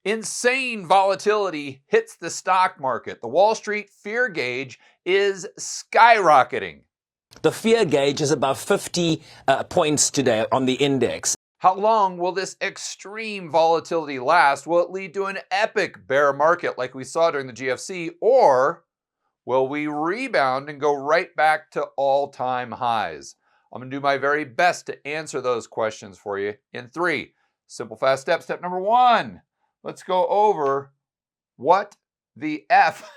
Insane volatility hits the stock market. The Wall Street fear gauge is skyrocketing. The fear gauge is above 50 points today on the index. How long will this extreme volatility last? Will it lead to an epic bear market like we saw during the GFC? Or will we rebound and go right back to all-time highs? I'm going to do my very best to answer those questions for you in 3 simple, fast steps. Step number 1, let's go over what the F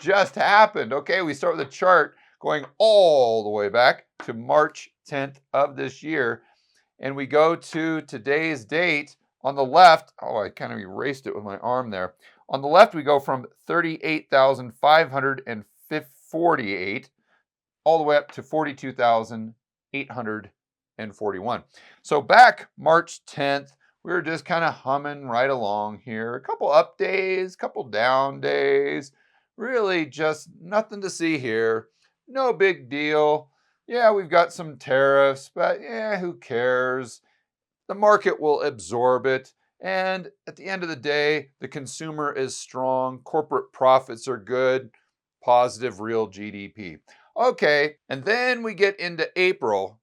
just happened. Okay, we start with a chart going all the way back to March 10th of this year. And we go to today's date on the left. Oh, I kind of erased it with my arm there. On the left, we go from 38,548 all the way up to 42,841. So back March 10th, we were just kind of humming right along here. A couple up days, couple down days. Really just nothing to see here. No big deal. Yeah, we've got some tariffs, but yeah, who cares? The market will absorb it. And at the end of the day, the consumer is strong. Corporate profits are good. Positive real GDP. Okay, and then we get into April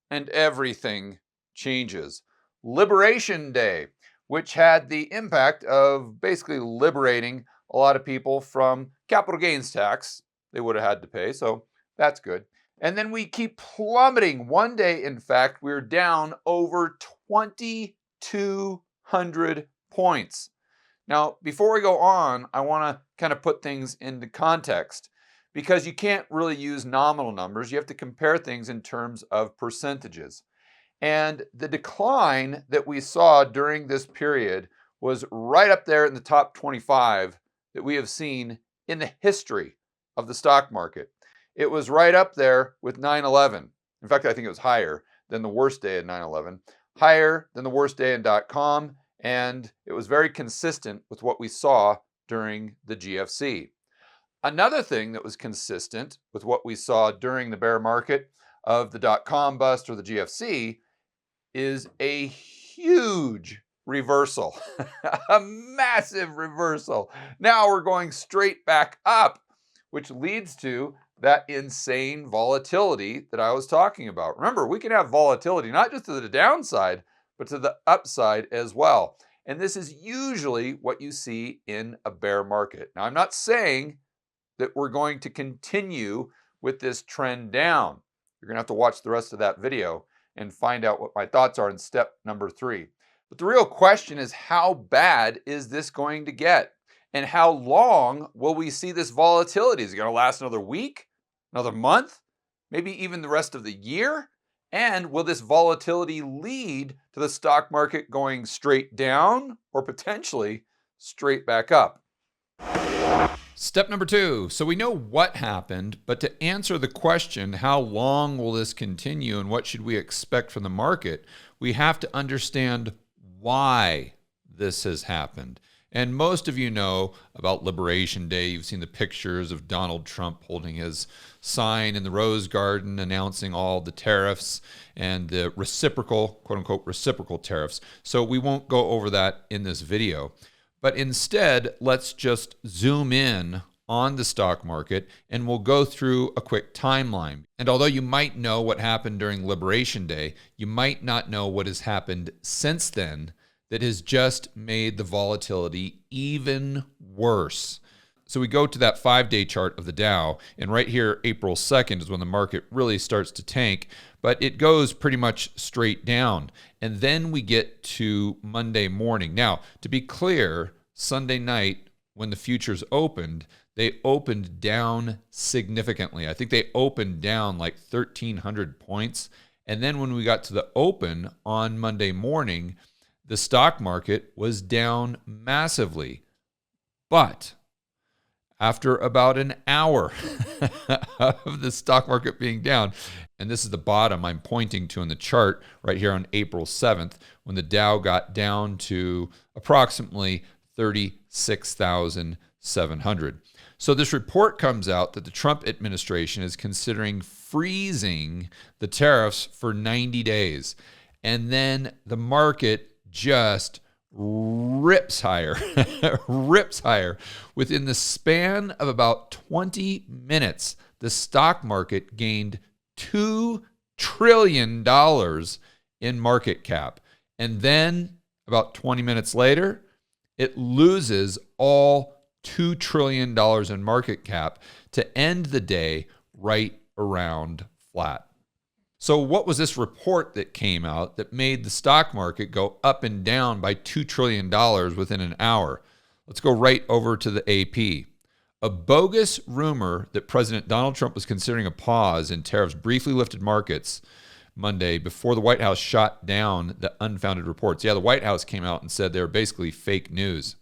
and everything changes. Liberation Day, which had the impact of basically liberating a lot of people from capital gains tax they would have had to pay, so that's good. And then we keep plummeting. One day, in fact, we're down over 2,200 points. Now, before we go on, I want to kind of put things into context because you can't really use nominal numbers. You have to compare things in terms of percentages. And the decline that we saw during this period was right up there in the top 25 that we have seen in the history of the stock market. It was right up there with 9/11. In fact, I think it was higher than the worst day of 9/11, higher than the worst day in .com, and it was very consistent with what we saw during the GFC. Another thing that was consistent with what we saw during the bear market of the .com bust or the GFC is a huge reversal, a massive reversal. Now we're going straight back up, which leads to that insane volatility that I was talking about. Remember, we can have volatility not just to the downside, but to the upside as well. And this is usually what you see in a bear market. Now, I'm not saying that we're going to continue with this trend down. You're going to have to watch the rest of that video and find out what my thoughts are in step number 3. But the real question is, how bad is this going to get? And how long will we see this volatility? Is it going to last another week, another month, maybe even the rest of the year? And will this volatility lead to the stock market going straight down or potentially straight back up? Step number 2. So we know what happened, but to answer the question, how long will this continue and what should we expect from the market, we have to understand why this has happened. And most of you know about Liberation Day. You've seen the pictures of Donald Trump holding his sign in the Rose Garden announcing all the tariffs and the reciprocal, quote unquote, reciprocal tariffs. So we won't go over that in this video. But instead, let's just zoom in on the stock market and we'll go through a quick timeline. And although you might know what happened during Liberation Day, you might not know what has happened since then that has just made the volatility even worse. So we go to that 5-day chart of the Dow, and right here, April 2nd is when the market really starts to tank, but it goes pretty much straight down. And then we get to Monday morning. Now, to be clear, Sunday night, when the futures opened, they opened down significantly. I think they opened down like 1,300 points. And then when we got to the open on Monday morning, the stock market was down massively. But after about an hour of the stock market being down, and this is the bottom I'm pointing to in the chart right here on April 7th, when the Dow got down to approximately 36,700. So this report comes out that the Trump administration is considering freezing the tariffs for 90 days. And then the market just rips higher, rips higher. Within the span of about 20 minutes, the stock market gained $2 trillion in market cap. And then about 20 minutes later, it loses all $2 trillion in market cap to end the day right around flat. So what was this report that came out that made the stock market go up and down by $2 trillion within an hour? Let's go right over to the AP. A bogus rumor that President Donald Trump was considering a pause in tariffs briefly lifted markets Monday before the White House shot down the unfounded reports. Yeah, the White House came out and said they were basically fake news.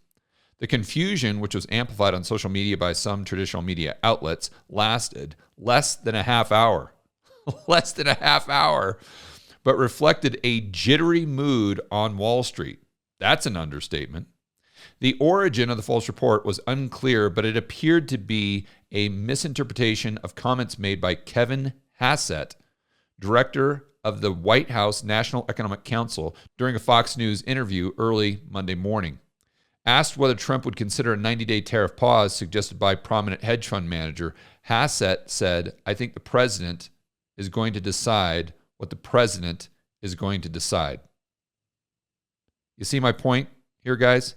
The confusion, which was amplified on social media by some traditional media outlets, lasted less than a half hour. Less than a half hour, but reflected a jittery mood on Wall Street. That's an understatement. The origin of the false report was unclear, but it appeared to be a misinterpretation of comments made by Kevin Hassett, director of the White House National Economic Council, during a Fox News interview early Monday morning. Asked whether Trump would consider a 90-day tariff pause suggested by prominent hedge fund manager, Hassett said, "I think the president is going to decide what the president is going to decide." You see my point here, guys?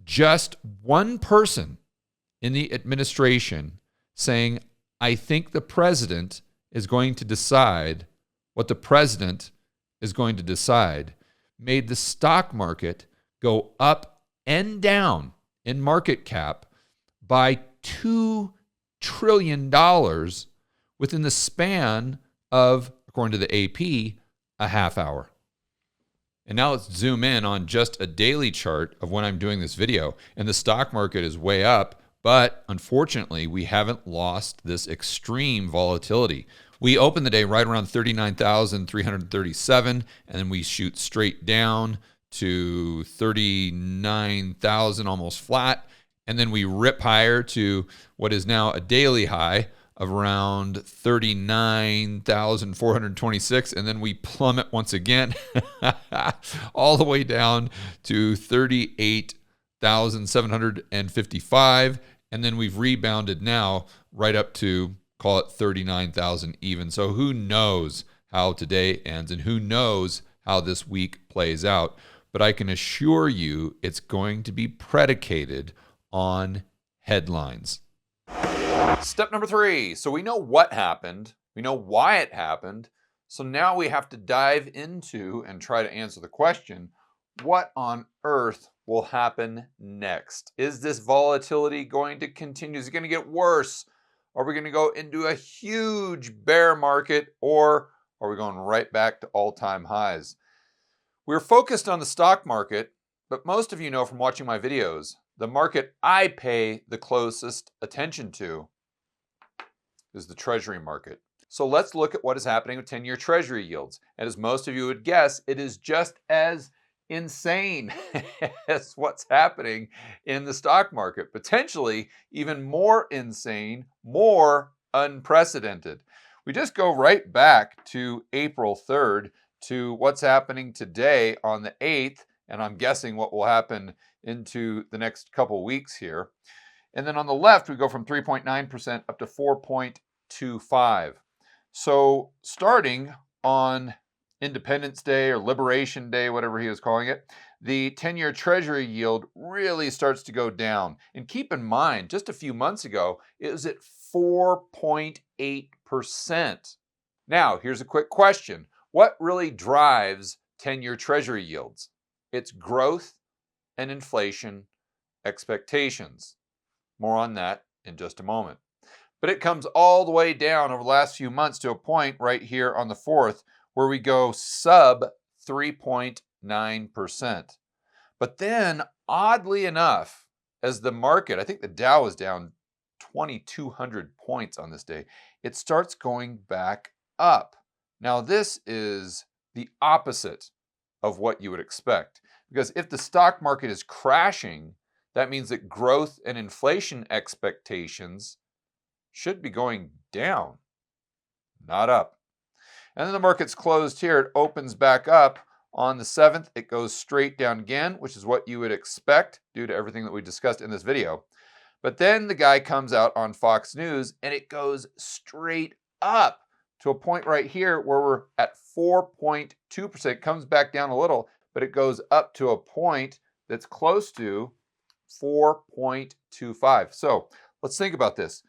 Just one person in the administration saying, "I think the president is going to decide what the president is going to decide," made the stock market go up and down in market cap by $2 trillion within the span of, according to the AP, a half hour. And now let's zoom in on just a daily chart of when I'm doing this video. And the stock market is way up, but unfortunately, we haven't lost this extreme volatility. We open the day right around 39,337, and then we shoot straight down to 39,000, almost flat. And then we rip higher to what is now a daily high of around 39,426, and then we plummet once again all the way down to 38,755, and then we've rebounded now right up to, call it 39,000 even. So who knows how today ends, and who knows how this week plays out. But I can assure you it's going to be predicated on headlines. Step number 3. So we know what happened. We know why it happened. So now we have to dive into and try to answer the question, what on earth will happen next? Is this volatility going to continue? Is it going to get worse? Are we going to go into a huge bear market, or are we going right back to all-time highs? We're focused on the stock market, but most of you know from watching my videos, the market I pay the closest attention to is the Treasury market. So let's look at what is happening with 10-year Treasury yields. And as most of you would guess, it is just as insane as what's happening in the stock market. Potentially even more insane, more unprecedented. We just go right back to April 3rd to what's happening today on the 8th, and I'm guessing what will happen into the next couple weeks here. And then on the left, we go from 3.9% up to 4.25. So starting on Independence Day or Liberation Day, whatever he was calling it, the 10-year Treasury yield really starts to go down. And keep in mind, just a few months ago, it was at 4.8%. Now, here's a quick question. What really drives 10-year Treasury yields? It's growth and inflation expectations. More on that in just a moment. But it comes all the way down over the last few months to a point right here on the 4th where we go sub 3.9%. But then, oddly enough, as the market, I think the Dow is down 2,200 points on this day, it starts going back up. Now, this is the opposite of what you would expect. Because if the stock market is crashing, that means that growth and inflation expectations should be going down, not up. And then the market's closed here. It opens back up On the 7th, it goes straight down again, which is what you would expect due to everything that we discussed in this video. But then the guy comes out on Fox News and it goes straight up to a point right here where we're at 4.2%. It comes back down a little, but it goes up to a point that's close to 4.25. So let's think about this.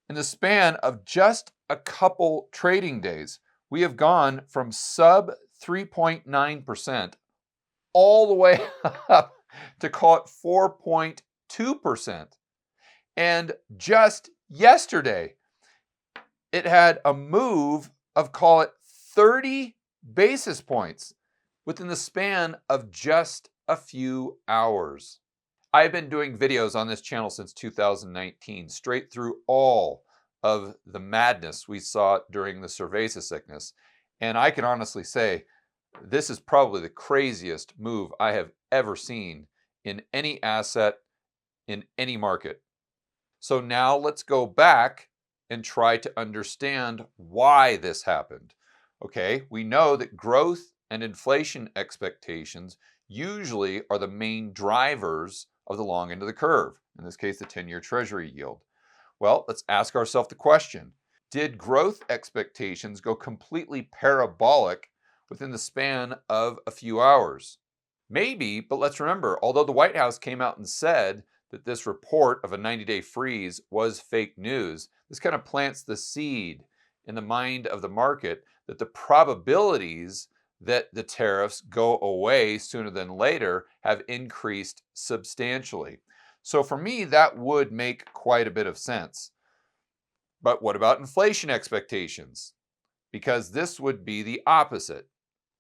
In the span of just a couple trading days, we have gone from sub 3.9% all the way up to call it 4.2%. And just yesterday, it had a move of call it 30 basis points within the span of just a few hours. I've been doing videos on this channel since 2019, straight through all of the madness we saw during the cerveza sickness. And I can honestly say, this is probably the craziest move I have ever seen in any asset, in any market. So now let's go back and try to understand why this happened. Okay, we know that growth and inflation expectations usually are the main drivers of the long end of the curve, in this case, the 10-year Treasury yield. Well, let's ask ourselves the question, did growth expectations go completely parabolic within the span of a few hours? Maybe, but let's remember, although the White House came out and said that this report of a 90-day freeze was fake news, this kind of plants the seed in the mind of the market that the probabilities that the tariffs go away sooner than later have increased substantially. So for me, that would make quite a bit of sense. But what about inflation expectations? Because this would be the opposite,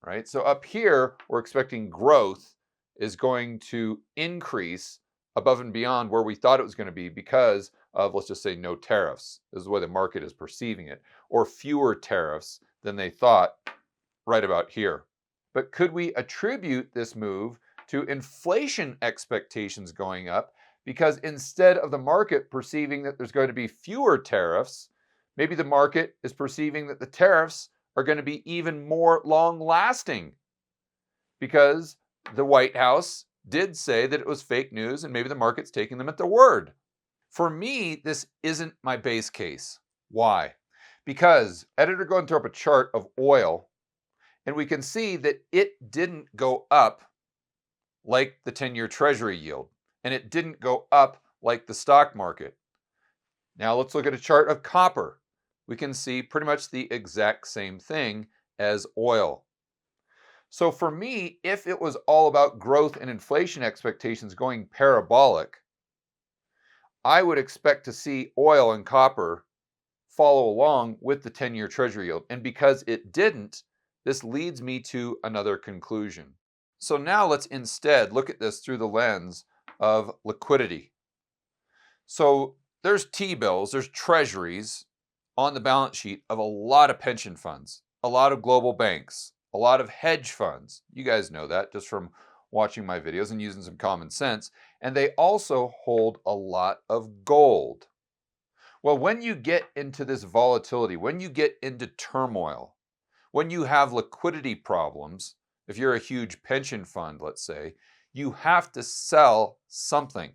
right? So up here, we're expecting growth is going to increase above and beyond where we thought it was going to be because of, let's just say, no tariffs. This is the way the market is perceiving it, or fewer tariffs than they thought right about here. But could we attribute this move to inflation expectations going up because instead of the market perceiving that there's going to be fewer tariffs, maybe the market is perceiving that the tariffs are going to be even more long-lasting because the White House did say that it was fake news and maybe the market's taking them at their word. For me, this isn't my base case. Why? Because editor, go and throw up a chart of oil and we can see that it didn't go up like the 10-year Treasury yield, and it didn't go up like the stock market. Now let's look at a chart of copper. We can see pretty much the exact same thing as oil. So for me, if it was all about growth and inflation expectations going parabolic, I would expect to see oil and copper follow along with the 10-year Treasury yield. And because it didn't, this leads me to another conclusion. So now let's instead look at this through the lens of liquidity. So there's T-bills, there's treasuries on the balance sheet of a lot of pension funds, a lot of global banks, a lot of hedge funds. You guys know that just from watching my videos and using some common sense. And they also hold a lot of gold. Well, when you get into this volatility, when you get into turmoil, when you have liquidity problems, if you're a huge pension fund, let's say, you have to sell something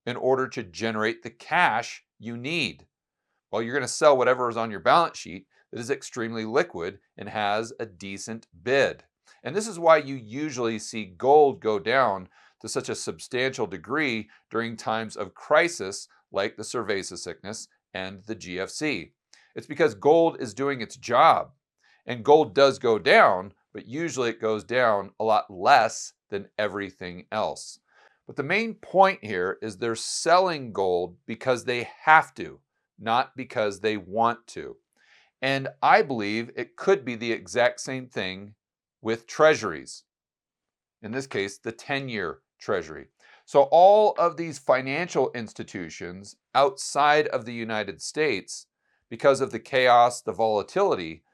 in order to generate the cash you need. Well, you're going to sell whatever is on your balance sheet that is extremely liquid and has a decent bid. And this is why you usually see gold go down to such a substantial degree during times of crisis like the cerveza sickness and the GFC. It's because gold is doing its job. And gold does go down, but usually it goes down a lot less than everything else. But the main point here is they're selling gold because they have to, not because they want to. And I believe it could be the exact same thing with treasuries. In this case, the 10-year Treasury. So all of these financial institutions outside of the United States, because of the chaos, the volatility,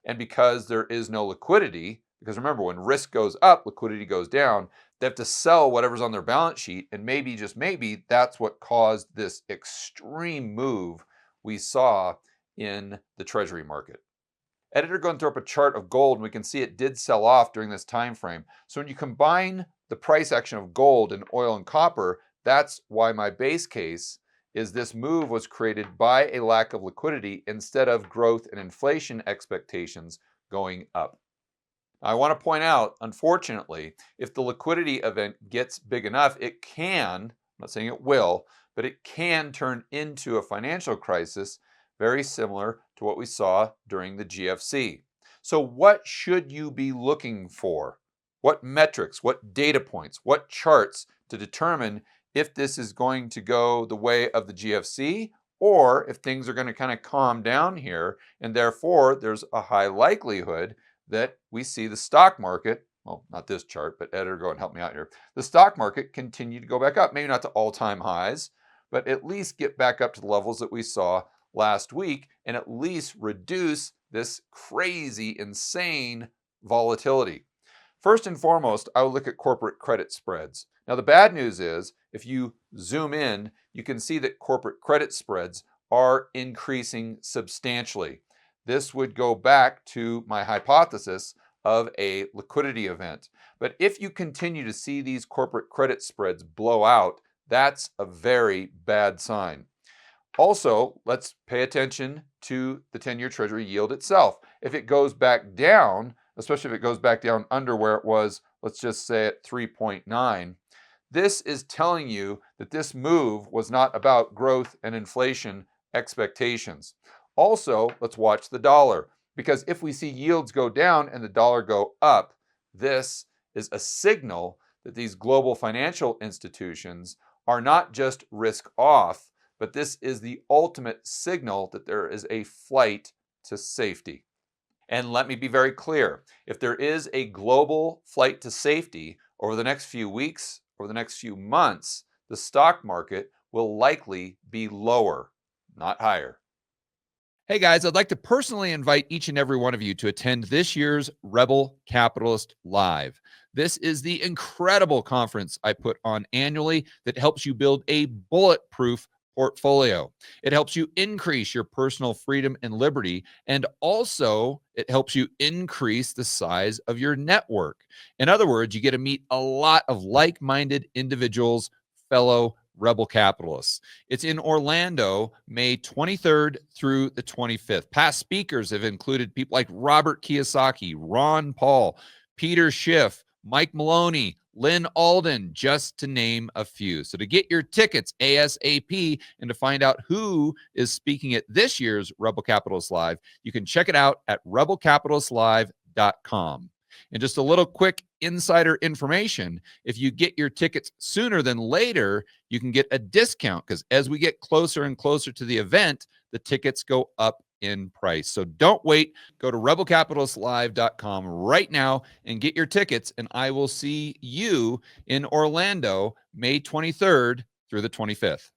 and because there is no liquidity, because remember, when risk goes up, liquidity goes down, they have to sell whatever's on their balance sheet, and maybe, just maybe, that's what caused this extreme move we saw in the Treasury market. Editor going to throw up a chart of gold, and we can see it did sell off during this time frame. So when you combine the price action of gold and oil and copper, that's why my base case is this move was created by a lack of liquidity instead of growth and inflation expectations going up. I want to point out, unfortunately, if the liquidity event gets big enough, it can, I'm not saying it will, but it can turn into a financial crisis very similar to what we saw during the GFC. So what should you be looking for? What metrics, what data points, what charts to determine if this is going to go the way of the GFC or if things are going to kind of calm down here and therefore there's a high likelihood that we see the stock market, well, not this chart, but editor, go and help me out here. The stock market continue to go back up, maybe not to all-time highs, but at least get back up to the levels that we saw last week and at least reduce this crazy, insane volatility. First and foremost, I would look at corporate credit spreads. Now, the bad news is if you zoom in, you can see that corporate credit spreads are increasing substantially. This would go back to my hypothesis of a liquidity event. But if you continue to see these corporate credit spreads blow out, that's a very bad sign. Also, let's pay attention to the 10-year Treasury yield itself. If it goes back down, especially if it goes back down under where it was, let's just say at 3.9, this is telling you that this move was not about growth and inflation expectations. Also, let's watch the dollar, because if we see yields go down and the dollar go up, this is a signal that these global financial institutions are not just risk off, but this is the ultimate signal that there is a flight to safety. And let me be very clear, if there is a global flight to safety over the next few weeks, over the next few months, the stock market will likely be lower, not higher. Hey guys, I'd like to personally invite each and every one of you to attend this year's Rebel Capitalist Live. This is the incredible conference I put on annually that helps you build a bulletproof portfolio. It helps you increase your personal freedom and liberty, and also it helps you increase the size of your network. In other words, you get to meet a lot of like-minded individuals, fellow Rebel Capitalists. It's in Orlando, May 23rd through the 25th. Past speakers have included people like Robert Kiyosaki, Ron Paul, Peter Schiff, Mike Maloney, Lynn Alden, just to name a few. So to get your tickets ASAP and to find out who is speaking at this year's Rebel Capitalist Live, you can check it out at rebelcapitalistlive.com. And just a little quick insider information, if you get your tickets sooner than later, you can get a discount because as we get closer and closer to the event, the tickets go up in price. So don't wait. Go to rebelcapitalistlive.com right now and get your tickets, and I will see you in Orlando, May 23rd through the 25th.